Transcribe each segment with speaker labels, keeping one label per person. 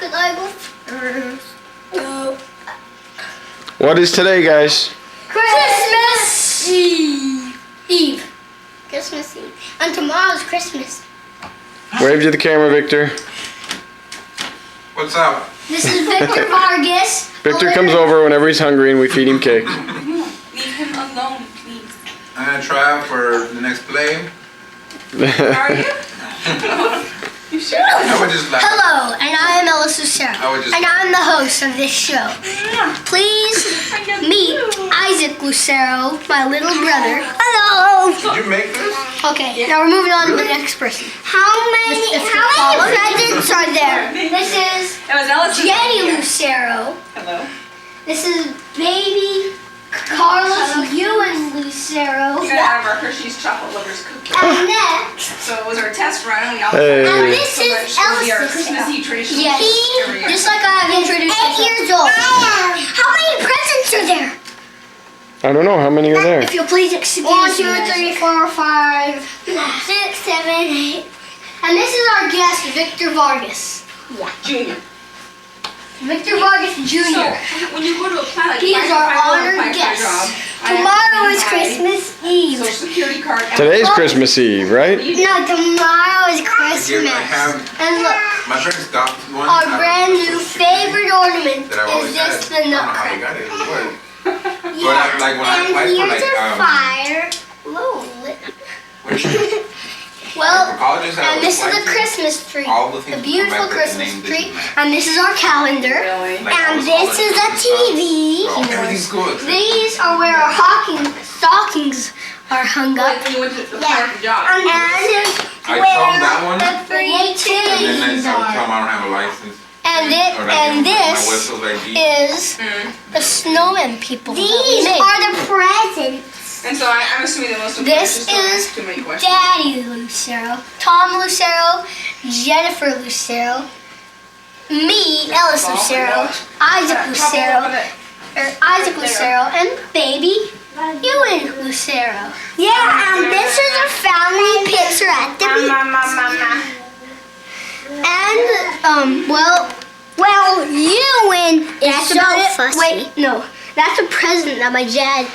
Speaker 1: Cause I go first. No.
Speaker 2: What is today, guys?
Speaker 1: Christmas Eve. Christmas Eve. And tomorrow's Christmas.
Speaker 2: Wave to the camera, Victor.
Speaker 3: What's up?
Speaker 1: This is Victor Vargas.
Speaker 2: Victor comes over whenever he's hungry and we feed him cake.
Speaker 4: Leave him alone, please.
Speaker 3: I'm gonna try out for the next play.
Speaker 4: Are you? You sure?
Speaker 3: I would just like.
Speaker 1: Hello, and I am Ellis Lucero.
Speaker 3: I would just-
Speaker 1: And I'm the host of this show. Please meet Isaac Lucero, my little brother. Hello.
Speaker 3: Did you make this?
Speaker 1: Okay, now we're moving on to the next person. How many presents are there? This is
Speaker 4: It was Ellis.
Speaker 1: Jenny Lucero.
Speaker 4: Hello.
Speaker 1: This is baby Carlos Ewan Lucero.
Speaker 4: We got out of our Hershey's chocolate lovers cookie.
Speaker 1: And next,
Speaker 4: So it was our test run, and we all
Speaker 2: Hey.
Speaker 1: and this
Speaker 4: so much
Speaker 1: is
Speaker 4: it'll be our
Speaker 1: Ellis
Speaker 4: Christmas
Speaker 1: Lucero.
Speaker 4: Eve tradition.
Speaker 1: Yes,
Speaker 4: every year.
Speaker 1: just like I have introduced 8 years old. How many presents are there?
Speaker 2: I don't know, how many are there?
Speaker 1: If you'll please excuse me. 1, 2, 3, 4, 5, 6, 7, 8. And this is our guest, Victor Vargas.
Speaker 4: Junior.
Speaker 1: Victor Vargas
Speaker 4: So
Speaker 1: Jr.
Speaker 4: when you go to apply, like,
Speaker 1: He is our honored guest. Tomorrow is Christmas Eve.
Speaker 4: Social security card. and-
Speaker 2: Today's Christmas Eve, right?
Speaker 1: No, tomorrow is
Speaker 3: I
Speaker 1: Christmas.
Speaker 3: have.
Speaker 1: And look,
Speaker 3: My parents got one.
Speaker 1: our brand new favorite ornament
Speaker 3: That I've always
Speaker 1: is
Speaker 3: had.
Speaker 1: this the
Speaker 3: I don't know how they
Speaker 1: nutcracker.
Speaker 3: got it. It was.
Speaker 1: Yeah,
Speaker 3: like, when I
Speaker 1: and
Speaker 3: applied for,
Speaker 1: here's
Speaker 3: like,
Speaker 1: a fire. Whoa. Well,
Speaker 3: For colleges, I
Speaker 1: and this is
Speaker 3: applied
Speaker 1: the
Speaker 3: to,
Speaker 1: Christmas tree.
Speaker 3: all the things
Speaker 1: The
Speaker 3: come
Speaker 1: beautiful
Speaker 3: back with the
Speaker 1: Christmas
Speaker 3: name
Speaker 1: tree.
Speaker 3: Disney.
Speaker 1: And this is our calendar.
Speaker 4: Really?
Speaker 3: Like, all
Speaker 1: And
Speaker 3: the
Speaker 1: this is a
Speaker 3: colleges and stuff.
Speaker 1: TV.
Speaker 3: Well, everything's good.
Speaker 1: These are where our stockings are hung up.
Speaker 4: Like when you went to apply for jobs.
Speaker 1: And
Speaker 3: I
Speaker 1: where
Speaker 3: told that one,
Speaker 1: the
Speaker 3: and then I
Speaker 1: creativities
Speaker 3: tell them
Speaker 1: are.
Speaker 3: I don't have a license.
Speaker 1: And
Speaker 3: Or like,
Speaker 1: and
Speaker 3: my
Speaker 1: this
Speaker 3: whistle's like deep.
Speaker 1: is the snowman people. These are the presents.
Speaker 4: And so I'm assuming that most of
Speaker 1: This
Speaker 4: them
Speaker 1: is
Speaker 4: too many questions.
Speaker 1: Daddy Lucero, Tom Lucero, Jennifer Lucero, me, Ellis Lucero, Isaac Lucero, Isaac Lucero, and baby Ewan Lucero. Yeah, and this is a family picture at the beach. And well, Ewan is so fussy. Wait, no, that's a present that my dad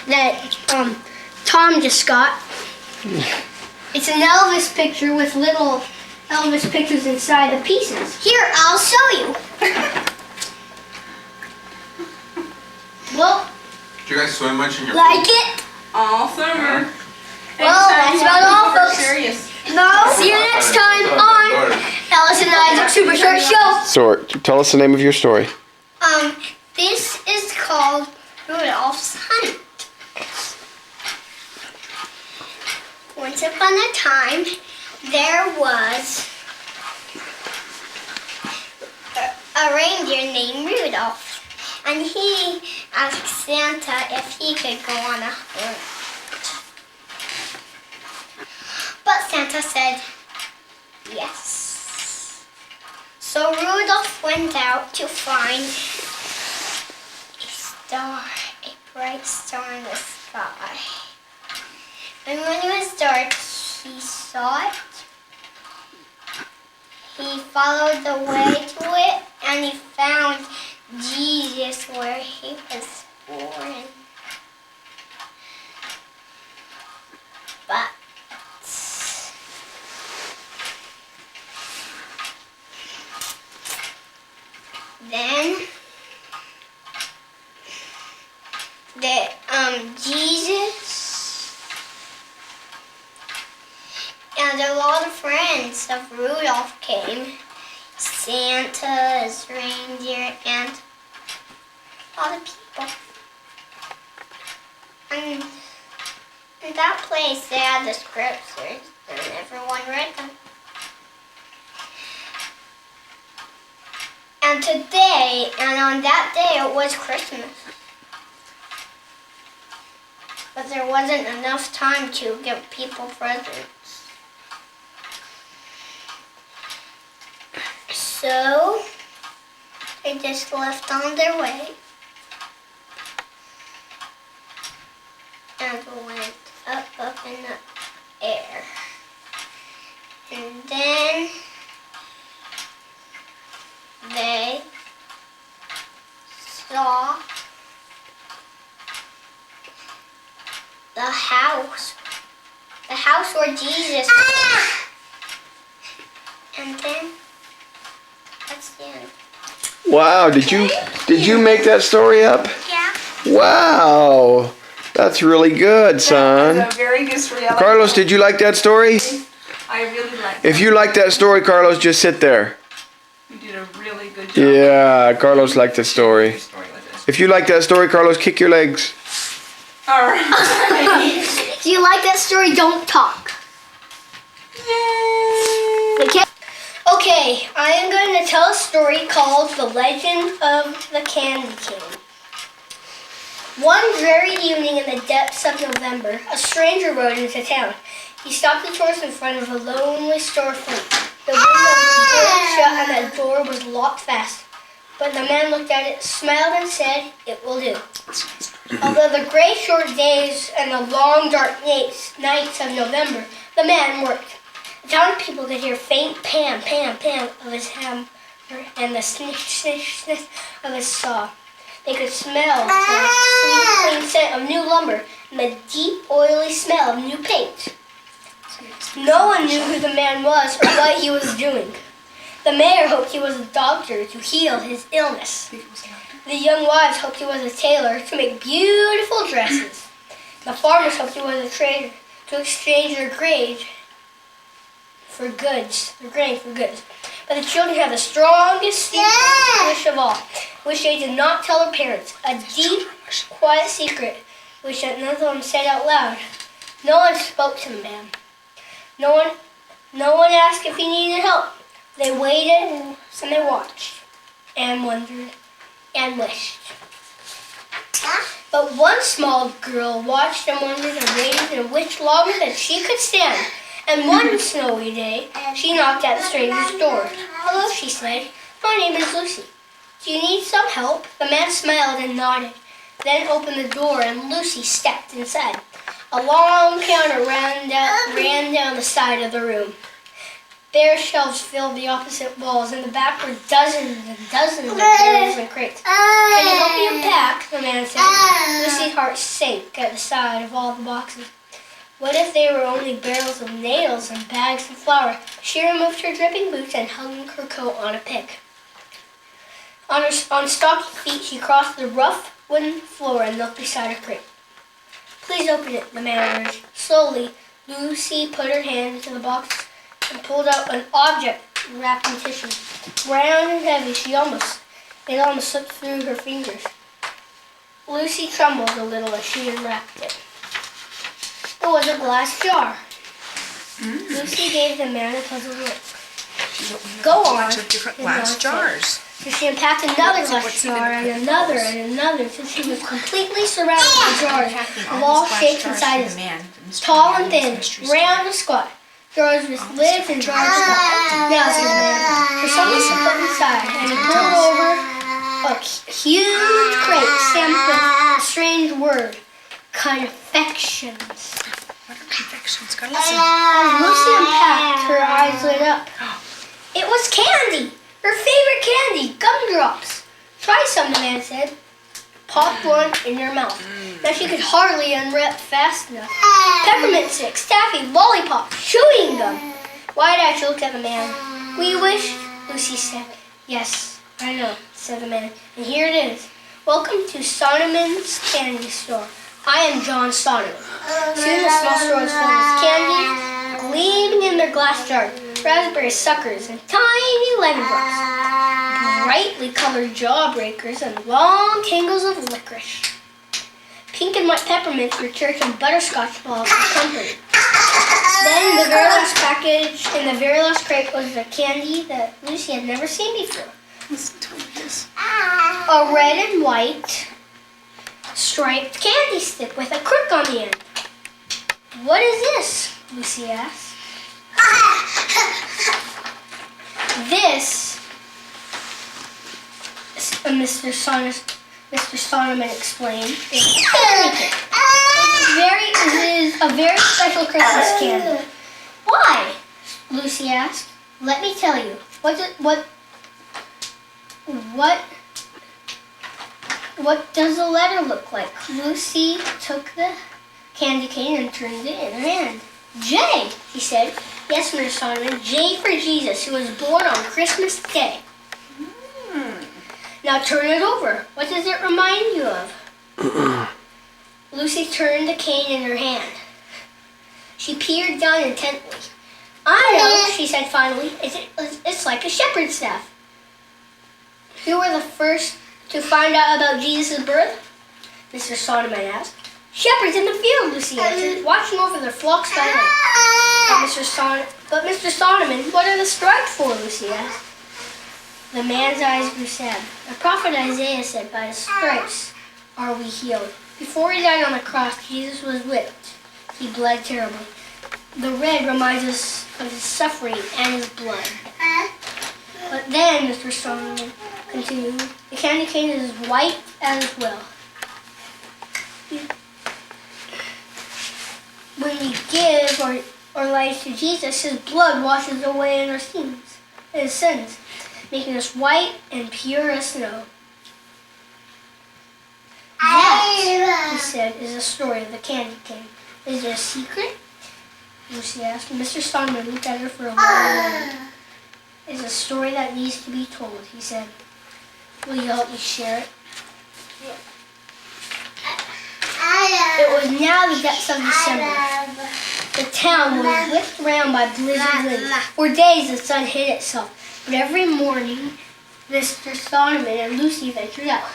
Speaker 1: Tom just got. It's an Elvis picture with little Elvis pictures inside the pieces. Here, I'll show you. Well,
Speaker 3: Do you guys swim much in your
Speaker 1: like it?
Speaker 4: All summer.
Speaker 1: Well, that's about all,
Speaker 4: We're
Speaker 1: folks.
Speaker 4: serious.
Speaker 1: No. See you next time on Ellis and Isaac Super Short Show.
Speaker 2: So, tell us the name of your story.
Speaker 1: This is called Rudolph's Hunt. Once upon a time, there was a reindeer named Rudolph, and he asked Santa if he could go on a hunt. But Santa said yes. So Rudolph went out to find a star, a bright star in the sky. And when it was dark, he saw it. He followed the way to it, and he found Jesus where he was born. But then Jesus and a lot of friends of Rudolph came. Santa's reindeer and a lot of people. And in that place they had the scriptures and everyone read them. And today, and on that day, it was Christmas. But there wasn't enough time to give people presents. So, they just left on their way. And went up in the air. And then they saw the house. The house where Jesus was. And then that's the end.
Speaker 2: Wow, did you make that story up?
Speaker 1: Yeah.
Speaker 2: Wow. That's really good, son.
Speaker 4: That's a very good story. I like
Speaker 2: Carlos,
Speaker 4: that.
Speaker 2: did you like that story?
Speaker 4: I really like
Speaker 2: If you like that story, Carlos, just sit there.
Speaker 4: You did a really good job.
Speaker 2: Yeah, Carlos liked the story.
Speaker 4: Story with this.
Speaker 2: If you like that story, Carlos, kick your legs.
Speaker 4: All right.
Speaker 1: If you like that story, don't talk. Okay. Okay, I am going to tell a story called The Legend of the Candy Cane. One dreary evening in the depths of November, a stranger rode into town. He stopped his horse in front of a lonely storefront. The window was boarded shut and the door was locked fast. But the man looked at it, smiled and said, "It will do." Although the gray short days and the long dark nights of November, the man worked. The townspeople could hear faint pam, pam, pam of his hammer and the snish, snish, snish of his saw. They could smell the sweet, clean scent of new lumber and the deep, oily smell of new paint. No one knew who the man was or what he was doing. The mayor hoped he was a doctor to heal his illness. The young wives hoped he was a tailor to make beautiful dresses. The farmers hoped he was a trader to exchange their grain for goods. But the children had the strongest wish of all, which they did not tell their parents. A deep, quiet secret, which none of them said out loud. No one spoke to the man. No one asked if he needed help. They waited and they watched and wondered and wished. But one small girl watched and wondered and waited and wished longer than she could stand. And one snowy day, she knocked at the stranger's door. "Hello," she said. "My name is Lucy. Do you need some help?" The man smiled and nodded, then opened the door and Lucy stepped inside. A long counter ran down the side of the room. Bare shelves filled the opposite walls. In the back were dozens and dozens of barrels and crates. "Can you help me unpack?" the man said. Lucy's heart sank at the sight of all the boxes. What if they were only barrels of nails and bags of flour? She removed her dripping boots and hung her coat on a peg. On stocky feet, she crossed the rough wooden floor and looked beside her crate. "Please open it," the man urged. Slowly, Lucy put her hand into the box and pulled out an object wrapped in tissue. Brown and heavy, it almost slipped through her fingers. Lucy trembled a little as she unwrapped it. It was a glass jar. Lucy gave the man a puzzled look. "Go on,"
Speaker 5: Lots of different glass jars.
Speaker 1: So she unpacked another glass jar and another until she was completely surrounded by jars of all shapes and sizes, tall and thin, round and squat. Jars with lids and jars without. "Now," said the man, "for something to put inside," and he pulled over a huge crate stamped with a strange word, "Confections."
Speaker 5: What are confections? Gotta listen.
Speaker 1: As Lucy unpacked, her eyes lit up. It was candy! Her favorite candy, gumdrops. "Try some," the man said. Pop one in your mouth. Now she could hardly unwrap fast enough. Peppermint sticks, taffy, lollipops, chewing gum. Wide-eyed, she looked at the man. "We wish," Lucy said. "Yes, I know," said the man. "And here it is. Welcome to Sonneman's Candy Store. I am John Sonneman." Soon the small store was filled with candy, gleaming in their glass jars, raspberry suckers and tiny lemon drops, brightly colored jawbreakers and long tangles of licorice. Pink and white peppermints were church and butterscotch balls for comfort. Then the very last package in the very last crate was a candy that Lucy had never seen before.
Speaker 5: Listen to this.
Speaker 1: A red and white striped candy stick with a crook on the end. "What is this?" Lucy asked. "This," Mr. Sonneman explained, "is a candy cane. It is a very special Christmas candy." "Why?" Lucy asked. "Let me tell you. What does the letter look like? Lucy took the candy cane and turned it in her hand. J, she said. Yes, Mr. Solomon, J for Jesus, who was born on Christmas Day. Now turn it over. What does it remind you of? Lucy turned the cane in her hand. She peered down intently. I know, she said finally. It's like a shepherd's staff. Who were the first to find out about Jesus' birth? Mr. Solomon asked. Shepherds in the field, Lucy answered, watching over their flocks by night. But Mr. Solomon, what are the stripes for, Lucy asked. The man's eyes grew sad. The prophet Isaiah said, by his stripes are we healed. Before he died on the cross, Jesus was whipped. He bled terribly. The red reminds us of his suffering and his blood. But then, Mr. Solomon continued, the candy cane is white as well. When we give our lives to Jesus, his blood washes away our sins, making us white and pure as snow. That, he said, is the story of the candy cane. Is there a secret? Lucy asked. Mr. Solomon looked at her for a while. It's a story that needs to be told, he said. Will you help me share it? It was now the depths of December. The town was whipped around by blizzard winds. For days the sun hid itself. But every morning, Mr. Solomon and Lucy ventured out.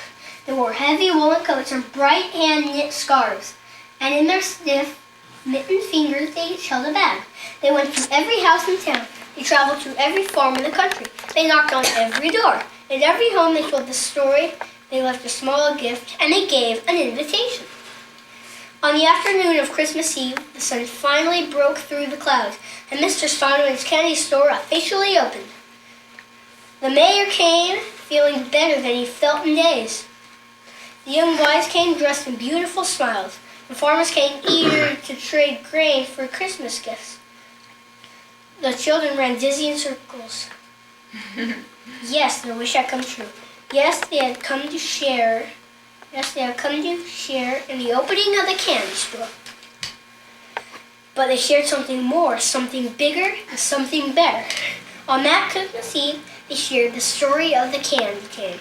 Speaker 1: They wore heavy woolen coats and bright hand-knit scarves. And in their stiff, mittened fingers they each held a bag. They went to every house in town. They traveled to every farm in the country. They knocked on every door. In every home they told the story, they left a small gift, and they gave an invitation. On the afternoon of Christmas Eve, the sun finally broke through the clouds, and Mr. Solomon's candy store officially opened. The mayor came feeling better than he felt in days. The young wives came dressed in beautiful smiles. The farmers came eager to trade grain for Christmas gifts. The children ran dizzy in circles. Yes, their wish had come true. Yes, they had come to share. Yes, they had come to share in the opening of the candy store. But they shared something more, something bigger, and something better. On that Christmas Eve, they shared the story of the candy cane.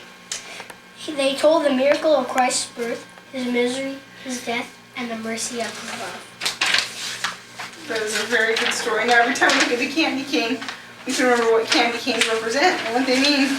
Speaker 1: They told the miracle of Christ's birth, his misery, his death, and the mercy of his love.
Speaker 4: That is a very good story. Now every time we look at the candy cane, we can remember what candy canes represent and what they mean.